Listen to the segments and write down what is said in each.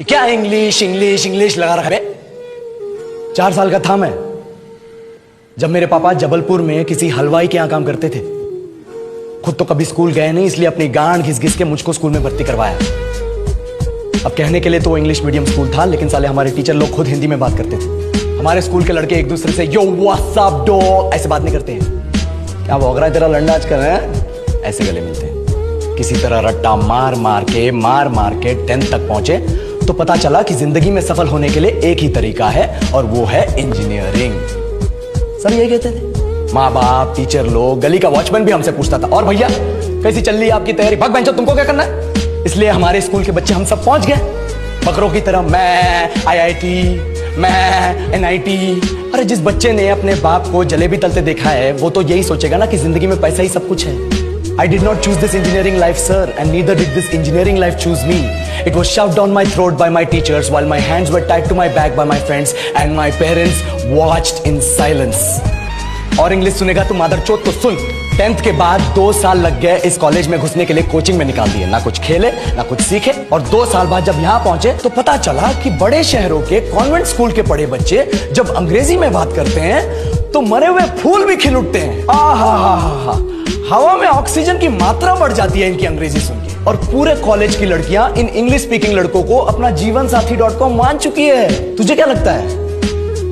क्या English English English लगा रखा है? 4 साल का था मैं जब मेरे पापा जबलपुर में किसी हलवाई के यहां काम करते थे। खुद तो कभी स्कूल गए नहीं, इसलिए अपनी गांड घिस घिस के मुझको स्कूल में भर्ती करवाया। अब कहने के लिए तो इंग्लिश मीडियम स्कूल था, लेकिन साले हमारे टीचर लोग खुद हिंदी में बात करते थे। हमारे स्कूल के लड़के एक दूसरे से यो व्हाट्स अप डॉग ऐसे बात नहीं करते हैं। क्या भौंक तेरा लंडा आज कर रहे हैं, ऐसे गले मिलते हैं। किसी तरह रट्टा मार मार के 10th तक पहुंचे तो पता चला कि जिंदगी में सफल होने के लिए एक ही तरीका है और वो है इंजीनियरिंग। सब यही कहते थे, माँ बाप, टीचर लोग, गली का वॉचमैन भी हमसे पूछता था, और भैया कैसी चल रही है आपकी तैयारी? भाग बेंचो, तुमको क्या करना है? इसलिए हमारे स्कूल के बच्चे हम सब पहुंच गए बकरों की तरह। मैं IIT, मैं NIT। अरे जिस बच्चे ने अपने बाप को जलेबी तलते देखा है वो तो यही सोचेगा ना कि जिंदगी में पैसा ही सब कुछ है। I did not choose this engineering life, sir, and neither did this engineering life choose me. It was shoved down my throat by my teachers while my hands were tied to my back by my friends and my parents watched in silence. और English सुनेगा तू मादरचोद तो सुन। 10th के बाद 2 साल लग गए इस कॉलेज में घुसने के लिए, कोचिंग में निकाल दिए। ना कुछ खेले ना कुछ सीखे, और 2 साल बाद जब यहाँ पहुंचे तो पता चला कि बड़े शहरों के कॉन्वेंट स्कूल के पढ़े बच्चे जब अंग्रेजी में बात करते हैं तो मरे हुए फूल भी खिल उठते हैं। आहा, हवा में ऑक्सीजन की मात्रा बढ़ जाती है इनकी अंग्रेजी सुन के। और पूरे कॉलेज की लड़कियां इन इंग्लिश स्पीकिंग लड़कों को अपना जीवन साथी.com मान चुकी है। तुझे क्या लगता है?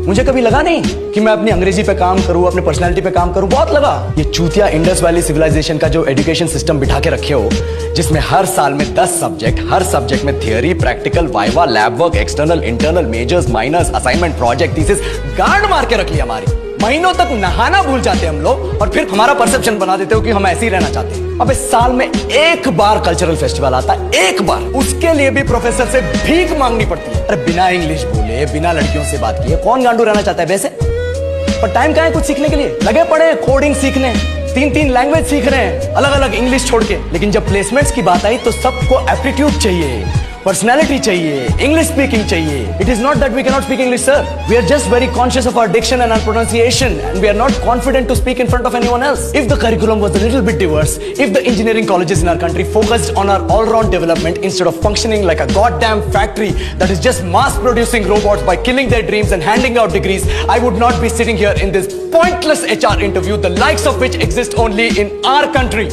मुझे कभी लगा नहीं कि मैं अपनी अंग्रेजी पे काम करूं, अपनी पर्सनालिटी पे काम करूं। बहुत लगा। ये चूतिया इंडस वैली सिविलाइजेशन का जो एजुकेशन सिस्टम बिठा के रखे हो, जिसमें हर साल में 10 सब्जेक्ट, हर सब्जेक्ट में theory, practical, viva, lab work, external, internal, majors, minors, assignment, project, thesis, गांड मार के रखी हमारी। महीनों तक नहाना भूल जाते हम लोग और फिर हमारा परसेप्शन बना देते हो कि हम ऐसे ही रहना चाहते हैं। अब इस साल में एक बार कल्चरल फेस्टिवल आता है, एक बार, उसके लिए भी प्रोफेसर से भीख मांगनी पड़ती है। अरे बिना इंग्लिश बोले, बिना लड़कियों से बात किए कौन गांडू रहना चाहता है वैसे? पर टाइम कहाँ है कुछ सीखने के लिए? लगे पड़े कोडिंग सीखने, 3 लैंग्वेज सीख रहे हैं अलग अलग इंग्लिश छोड़ के। लेकिन जब प्लेसमेंट्स की बात आई तो सबको एप्टीट्यूड चाहिए, पर्सनैलिटी चाहिए, इंग्लिश स्पीकिंग चाहिए। It is not that we can not speak English, sir. We are just very conscious of our diction and our pronunciation and we are not confident to speak in front of anyone else. If the curriculum was a little bit diverse, if the engineering colleges in our country focused on our all round development instead of functioning like a goddamn factory that is just mass producing robots by killing their dreams and handing out degrees, I would not be sitting here in this pointless HR interview, the likes of which exist only in our country.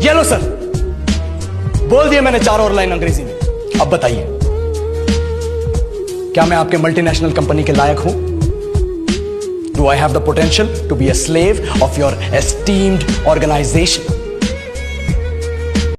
ये लो sir, बोल दिया मैंने 4 और line अंग्रेजी में। अब बताइए, क्या मैं आपके मल्टीनेशनल कंपनी के लायक हूं? Do I have the potential to be a slave of your esteemed organization?